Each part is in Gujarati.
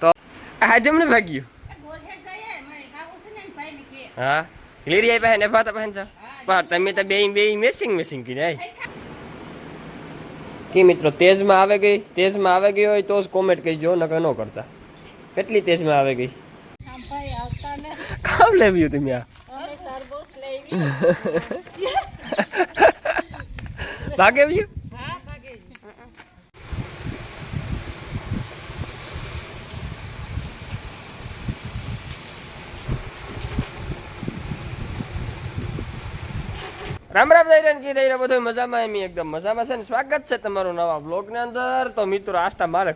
તો આ જમણે ભાગ્યું હા લીરી પાસે ને ભાતા પાસે છો પણ તમે તો બે મેસિંગ કીધા કે મિત્રો તેજમાં આવે ગઈ હોય તો જ કોમેન્ટ કહીજો નકર ન કરતા કેટલી તેજમાં આવે ગઈ કામ લેવ્યું તમે આ ભાગે આવ્યું રામ રામ દઈરન કી દઈરા બધું મજામાં એમ એકદમ મજામાં છે ને સ્વાગત છે તમારું નવા બ્લોગ ની અંદર તો મિત્રો આસ્તા મારે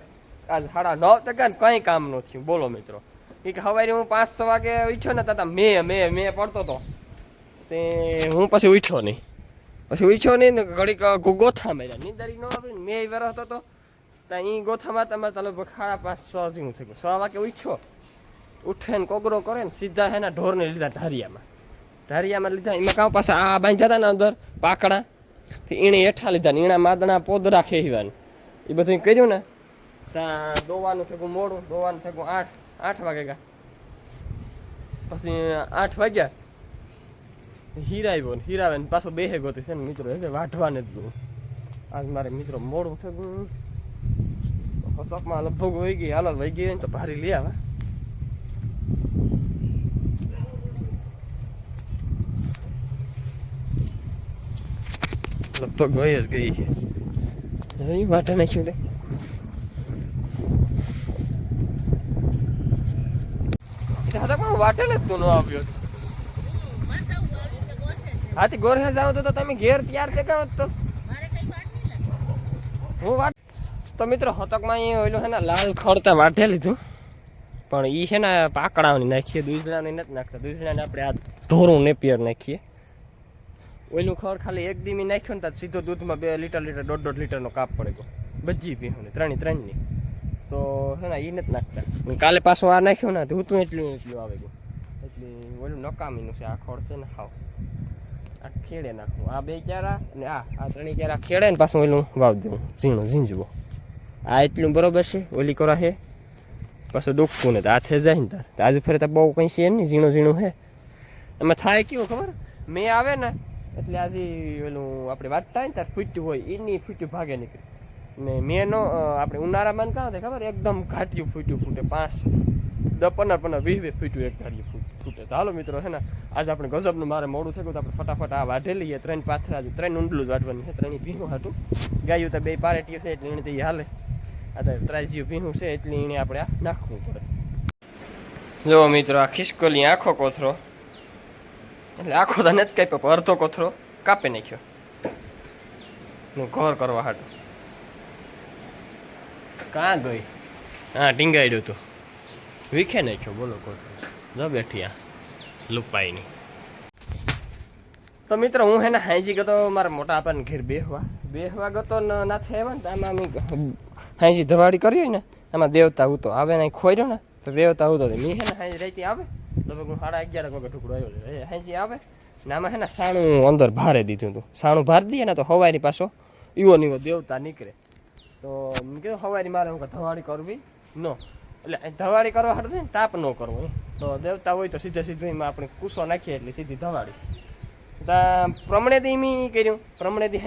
આજ 9:30 ને કઈ કામ ન થયું બોલો મિત્રો કે સવારે હું 5-6 વાગે ઉઠ્યો ને તાતા મેં પડતો તો તે હું પછી ઉઠ્યો નહીં ને ઘડીક ગોથા માર્યા નીંદરી ન આવી મેં વેરો હતો તો ત્યાં ઈ ગોથામાં તમારે તાલો 5:30-6 જેવું થઈ ગયું 6 વાગે ઉઠ્યો ઉઠે ને કોગરો કરે ને સીધા એના ઢોરને લીધા ઢારિયામાં લીધા એમાં કામ પાછા આ બાંધ્યા હતા ને અંદર પાકડા એને હેઠા લીધા ને એના માદણા પોદરા ખેવાનું એ બધું કર્યું ને ત્યાં દોવાનું થયું મોડું દોવાનું થયું 8 વાગે ગયા પછી 8 વાગ્યા હીરાવે ને પાછો બેહે ગોતી છે ને મિત્રો હશે વાઢવાને જ ગયું આજ મારે મિત્રો મોડું થયું હતકમાં લગભગ વહી ગઈ હાલો વહી ગઈ તો ભારી લઈ આવે લગભગ વહી જ ગઈ છે વાટે નાખ્યું તે વાટેલ જ તું ન આવ્યો હાથી ગોરહે જાવ તો તમે ઘેર તૈયાર દેખાવ તો હું વાટ તો મિત્રો હતકમાં એ ઓલું છે ને લાલ ખડતા વાટે લીધું પણ એ છે ને પાકડાની નાખીએ દૂધણાની નથી નાખતા દૂધણાને આપણે આ ધોરું નેપિયર નાખીએ ઓઈલું ખર ખાલી એક દીમી નાખ્યો ને તો સીધો દૂધમાં 2 લીટર 1.5 લીટરનો કાપ પડે ગયો બધી પીવું ને 3 તો છે ને એ નથી નાખતા કાલે પાછું આ નાખ્યું ને ધૂતું એટલું આવે ગયું એટલે ઓલું નકામીનું છે આ ખડ છે ને ખાવ આ ખેડે નાખવું આ 2 ક્યારા અને આ 3 ક્યારા ખેડે ને પાછું ઓલું વાવ દેવું ઝીંજવો આ એટલું બરોબર છે ઓલી કરા છે પાછું દુખતું ને તો હાથે જાય ને તાર આજે ફરે તો બહુ કંઈ છે નહીં ઝીણું છે એમાં થાય કેવું ખબર મેં આવે ને એટલે આજે ઓલું આપણે વાટતા હોય ને ત્યારે ફૂટ્યું હોય એની ફૂટ્યું ભાગે નીકળે ને મેનો આપણે ઉનાળામાં કાં થાય ખબર એકદમ ઘાટિયું ફૂટે 5-10-15-20 ફૂટ્યું એક ધાર્યું ફૂટે તો હાલો મિત્રો છે ને આજે આપણે ગજબનું મારે મોડું થયું તો આપણે ફટાફટ આ વાઢે લઈએ 3 પાથરા 3 ઊંડલું જ વાટવાનું છે 3 ભીનું હતું ગાયું તો 2 પારેટીઓ છે એટલે એને તો હાલે આ તો ત્રાજીયું ભીનું છે એટલે એને આપણે આ નાખવું પડે જો મિત્રો આ ખિસકોલી આખો કોથરો એટલે આખો તો નથી કાપ્યો પણ અડધો કોથરો કાપી નાખ્યો હું ઘર કરવા હાટું કાં ગઈ હા ટીંગાડ્યું હતું વીખે નાખ્યો બોલો કોથરો જો બેઠી આ લુપાઈની તો મિત્રો હું હે ને હાંજી ગયો મારા મોટા આપણને ઘેર બેહવા ગયો ના થાય ને આમાં અમે હાંજી ધવાડી કરી હોય ને એમાં દેવતા ઉતો આવે ને ખોર્યો ને તો દેવતા ઉતો મેં હે ને હાંજી રાઈતી આવે લગભગ 11:30 વાગે ટુકડો આવ્યો છે હાંજી આવે ને આમાં હે ને સાણું અંદર ભારે દીધું હતું સાણું ભાર દઈએ ને તો હવારી પાછો ઈવો દેવતા નીકળે તો મેં કીધું હવારી મારે હું ધવાડી કરવી ન એટલે ધવાડી કરવા હાટું ને તાપ ન કરવો તો દેવતા હોય તો સીધું એમાં આપણે કૂસો નાખીએ એટલે સીધી ધવાડી પ્રમણેથી મેં કર્યું પ્રમણેથી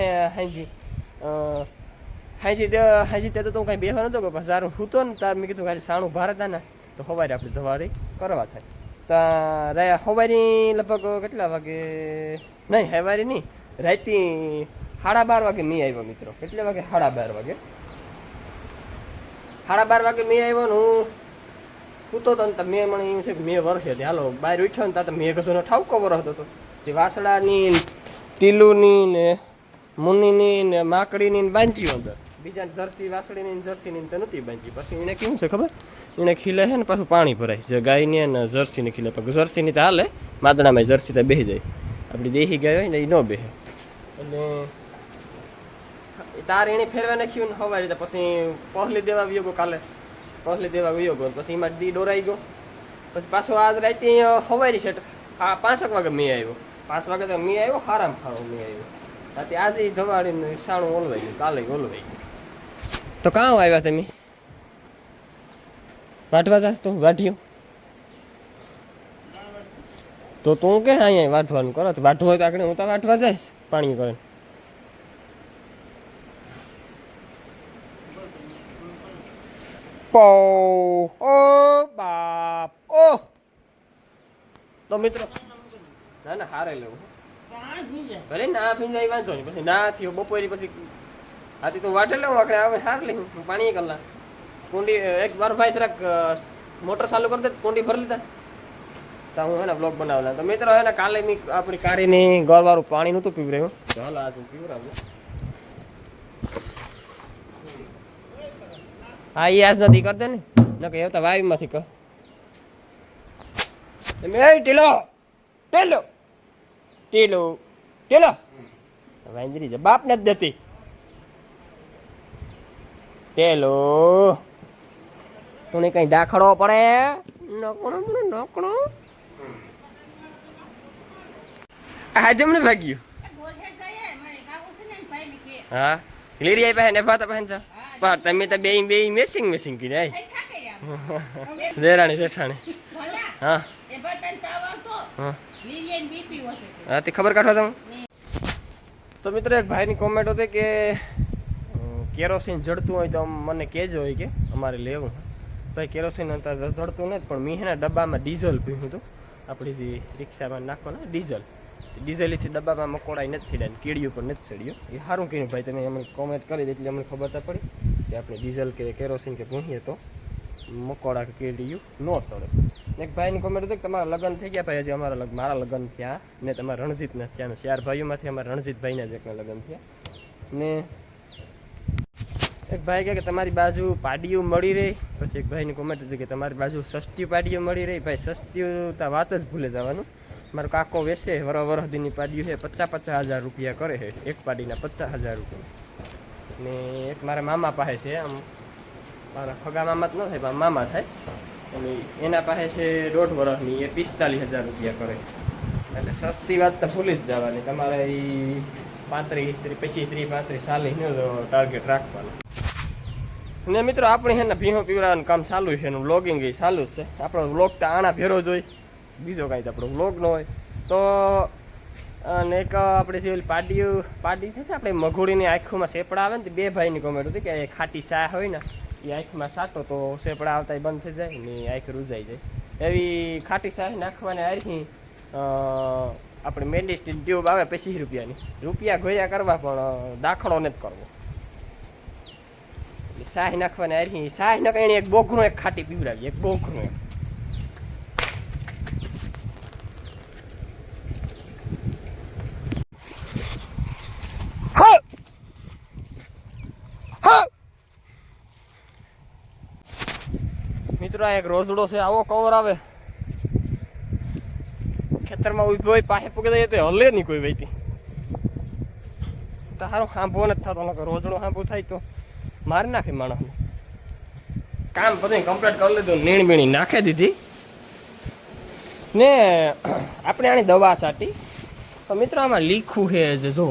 હાંજી તે તો હું કાંઈ બેહવા નતો પછી સારું હૂતો ને તાર મેં કીધું ખાલી સાણું ભારે હતા ને તો હવારે આપણે ધવાડી કરવા થાય ત્યાં હવારી લગભગ કેટલા વાગે નહીં હવારી નહીં રાતે 12:30 વાગે મેં આવ્યો મિત્રો કેટલા વાગે 12:30 વાગે 12:30 વાગે મેં આવ્યો ને હું સૂતો હતો ને મેં મને એવું છે કે મેં વરસે હતી હાલો બહાર ઉઠ્યો ને ત્યાં મેં કીધું ઠાવકો વરસતો હતો તે વાસળાની ટીલુની ને મુનીની ને માકડીની ને બાંધી અંદર બીજા જર્સી વાસળીની જર્સીની તો નથી બાંધી પછી એને કેવું છે ખબર એને ખીલે છે ને પાછું પાણી ભરાય છે ગાયને ને જર્સીને ખીલે પછી જર્સીની તો હાલે માદણામાં જર્સી તો બેસી જાય આપણી દેહી ગાય હોય ને એ ન બેસે એટલે તાર એને ફેરવા નાખ્યું ને હવારી તો પછી પહોલી દેવા ગયો કાલે પહોલી દેવા ગયો પછી એમાં દી ડોરાઈ ગયો પછી પાછો આજ રાતે હવારી છે 5 વાગે મેં આવ્યો 5 વાગે તો મેં આવ્યો હારામાં ખાણો મેં આવ્યો રાતે આજે ધવાડીને સાણું ઓલવાઈ ગયું કાલે ઓલવાઈ ગયું તો કાં આવ્યા તમે વાટવા જાસ તો વાઢ્યું તો તું કે અહીંયા વાટવાનું કરો તો વાટવું હોય તો આગળ હું તો વાટવા જઈશ પાણી કરીને ઓ બાપ ઓ તો મિત્રો ના ના હારે લેવું ભલે ના ભીંજાઈ વાંધો નહીં પછી ના થયો બપોરી પછી આથી તો વાટે લઉં આપણે હવે હાર લઈ પાણી કલાક કુંડી એક વાર ભાઈ જરાક મોટર ચાલુ કરી દે કુંડી ભરી લીધા તો હું હે ને બ્લોગ બનાવેલા તો મિત્રો હે ને કાલે મેં આપણી કારીની ગોળવાળું પાણી નહોતું પીવડાવ્યું તો હાલ આજ હું પીવડાવું હા એ આજ નથી કરતે ને ન કે આવતા વાવીમાંથી કર એ ટીલો ટેલો ટીલો ટેલો વાંદરી છે બાપ નથી દેતી ટેલો તું કઈ દાખડવો પડે નકણો નકણો આજે મને ભાગ્યું હા લીરી પાસે ને ભાતા પાસે પણ તમે તો બે મેસિંગ મેસિંગ કીધા દેરાણી જેઠાણી હા હા તે ખબર કાઢવા જાઉં તો મિત્રો એક ભાઈની કોમેન્ટ હતી કે કેરોસીન જડતું હોય તો મને કહેજો હોય કે અમારે લેવું ભાઈ કેરોસીન જડતું નથી પણ મેં એના ડબ્બામાં ડીઝલ પીવું હતું આપણી જે રિક્ષામાં નાખવાનું ડીઝલથી ડબ્બામાં મકોડાઈ નથી ચડ્યા કીડીયું પર નથી ચડ્યું એ સારું કહ્યું ભાઈ તમે અમને કોમેન્ટ કરી એટલે અમને ખબર તો પડી કે આપણે ડીઝલ કે કેરોસીન કે ભૂંહીએ તો મકોડા કે કીડીયું ન ચડે એક ભાઈની કોમેન્ટ હતી કે તમારા લગ્ન થઈ ગયા ભાઈ હજી મારા લગ્ન થયા ને તમારા રણજીતના થયા ને 4 ભાઈઓમાંથી અમારા રણજીતભાઈના જ એકના લગ્ન થયા ને એક ભાઈ કહે કે તમારી બાજુ પાડીઓ મળી રહી પછી એક ભાઈની કોમેન્ટ હતી કે તમારી બાજુ સસ્તી પાડીઓ મળી રહી ભાઈ સસ્તી તો વાત જ ભૂલે જવાનું મારો કાકો વેચે વરહદીની પાડીઓ છે 50,000 રૂપિયા કરે છે એક પાડીના 50,000 રૂપિયા ને એક મારા મામા પાસે છે આમ મારા ખગા મામા જ ન થાય પણ મામા થાય અને એના પાસે છે 1.5 વર્ષની એ 45,000 રૂપિયા કરે એટલે સસ્તી વાત તો ભૂલી જ જવાની તમારે એ 35 પછી 35 40 ટાર્ગેટ રાખવાનું ને મિત્રો આપણે છે ને ભીહો પીવડાવવાનું કામ ચાલુ છે એનું વ્લોગિંગ એ ચાલુ જ છે આપણો વ્લોગ તો આણા ભેરો જ હોય બીજો કાંઈ તો આપણો વ્લોગ ન હોય તો અને એક આપણે જે પાડી છે આપણે મઘોડીની આંખોમાં સેપડા આવે ને તો 2 ભાઈની કોમેન્ટ હતી કે ખાટી શાહ હોય ને એ આંખમાં સાટો તો સેપડા આવતા બંધ થઈ જાય ને આંખ રૂજાઈ જાય એવી ખાટી શાહ નાખવાને આખી આપણે મેડિસિન ટ્યુબ આવે 25 રૂપિયાની રૂપિયા ઘોયા કરવા પણ દાખલો નથી કરવો શાહ નાખવાને આખી શાહ નાખીને એક બોઘરો એક ખાટી પીવડાવી એક બોઘરો એક મિત્રો આ એક રોજડો છે આવો કવર આવે ખેતરમાં ઉભો હોય પાસે પૂકી જાય તો હલે નહીં કોઈ વૈતી તારો ખાંભો નથી થતો રોજડો ખાંભો થાય તો મારી નાખે માણસને કામ બધું કમ્પ્લીટ કરી લીધું નીણ બીણી નાખી દીધી ને આપણે આની દવા સાટી તો મિત્રો આમાં લીખું છે જો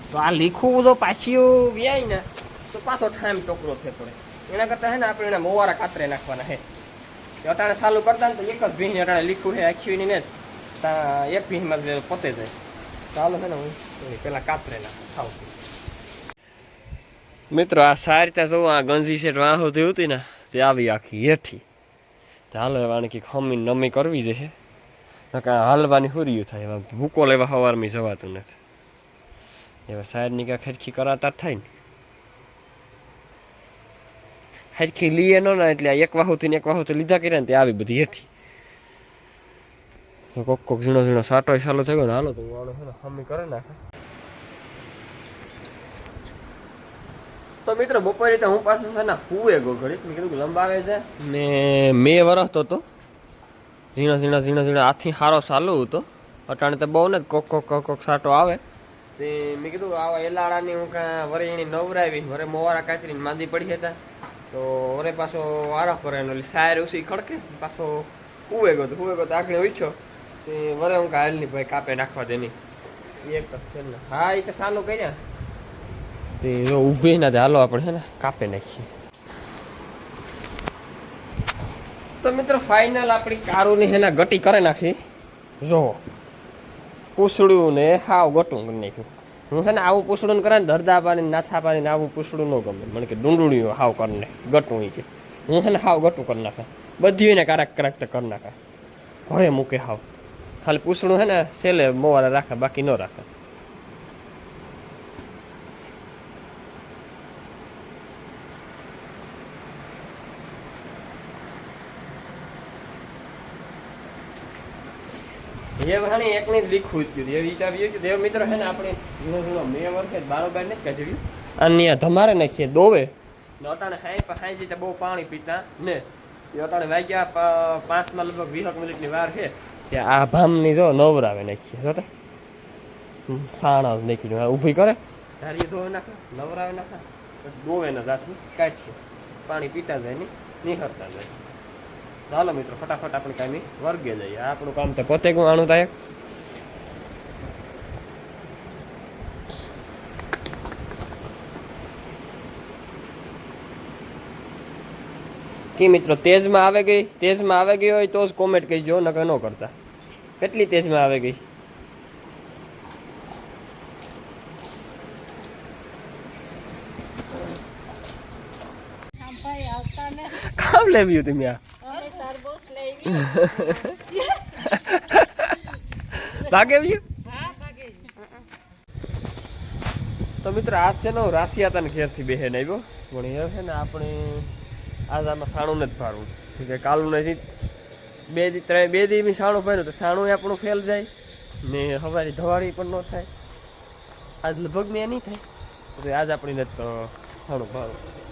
તો આ લીખું તો પાછી વ્યાય ને તો પાછો ઠામ ટોકરો છે પડે એના કરતાં છે ને આપણે એના મોવારા કાતરે નાખવાના છે અટાણે ચાલુ કરતા ને તો એક જ ભીંજ અટાણે લીખું છે આખીની ને એક ભીંજમાં પોતે જાય ચાલો છે ને હું પેલા કાતરે નાખું ખાવ મિત્રો આ સારી રીતે જોવું આ ગંજી સેટ વાહો થયું હતી ને તે આવી આખી હેઠી ચાલો એવા કંઈક ખમી નમી કરવી છે કાંઈ હાલવાની હુર્યું થાય એવા ભૂકો લેવા સવારમાં જવાતું નથી એવા સાઈડની કાંઈ ખરખી કરાતા જ થાય ને હરખી લીએ ન એટલે એક વાહુથી એક વાહુથી લીધા કર્યા ને તે આવી બધી હેઠી કોક ઝીણો સાટો ચાલુ થયો ને હાલો તો વાળો છે ને ખમી કરે નાખે તો મિત્રો બપોરે તો હું પાછું છે ને હુએ ગો ઘડીક મેં કીધું લંબાવે છે ને મેં વરસતો હતો ઝીણા હાથી સારો ચાલુ હતો અટાણે તો બહુ ને કોક સાટો આવે તે મેં કીધું આવા એલાડાની હું કાં વરે એની નવરાવી વરે મોવારા કાચરીને માંદી પડી હતા તો વરે પાછો વારા પર એનો સાયર ઉસી ખડકે પાછો હુએ ગયો તો આગળ ઉછ્યો તે વરે હું કાં હાલની ભાઈ કાપે નાખવા દેની એક છે ને હા એ તો સાલું કર્યા તે જો ઊભી ના હાલો આપણે છે ને કાપે નાખીએ તો મિત્રો ફાઇનલ આપણી કારુની એના ગટી કરી નાખી. જો પૂછડું ને હાવ ગટું કરી નાખ્યું. હું છે ને આવું પૂછડું કરે ને ધરદા પાણી નાથા પાણી આવું પૂછડું ન ગમે મને કે ડુંડુડિયું હાવ કરીને ગટું કે હું છે ને હાવ ગટું કરી નાખે બધી એને કારક કારક તો કરી નાખે ભરે મૂકે હાવ ખાલી પૂછડું છે ને સેલે મોવારે રાખે બાકી ન રાખે. એ વહાણી એકની જ લીખું થયું એ વિચાર્યું કે દેવ મિત્રો છે ને આપણે ઝીણો ઝીણો મેં વર્ષે બારોબાર નથી કાઢ્યું અને ધમારે નાખીએ દોવે અટાણે હાઈ તો બહુ પાણી પીતા ને એ અટાણે વાગ્યા 5 લગભગ 20 મિનિટની વાર છે કે આ ભામની જો નવરાવે નાખીએ જોતા સાણા નાખી ઊભી કરે ધારી ધોવે નાખે નવરાવે નાખે પછી દોવે ને જાથી કાઢીએ પાણી પીતા જાય ને નિખરતા જાય. ચાલો મિત્રો ફટાફટ આપણે કામી વર્ગે જઈએ આપણું કામ તો પોતે આણું થાય. કે મિત્રો તેજમાં આવે ગઈ હોય તો જ કોમેન્ટ કહીજો નકર ન કરતા. કેટલી તેજમાં આવે ગઈ કામ લેવ્યું તમે આ ભાગે તો મિત્ર આજ છે ને રાશિયા તને ઘેરથી બેહેને આવ્યો પણ એ છે ને આપણે આજ આમાં સાણું નથી ભાડવું કે કાલું નથી બે દી સાણું ભર્યું તો સાણું આપણું ફેલ જાય ને હવારી ધવાડી પણ ન થાય આજ લગભગ મેં નહીં થાય આજ આપણી નથી સાણું ભાડું.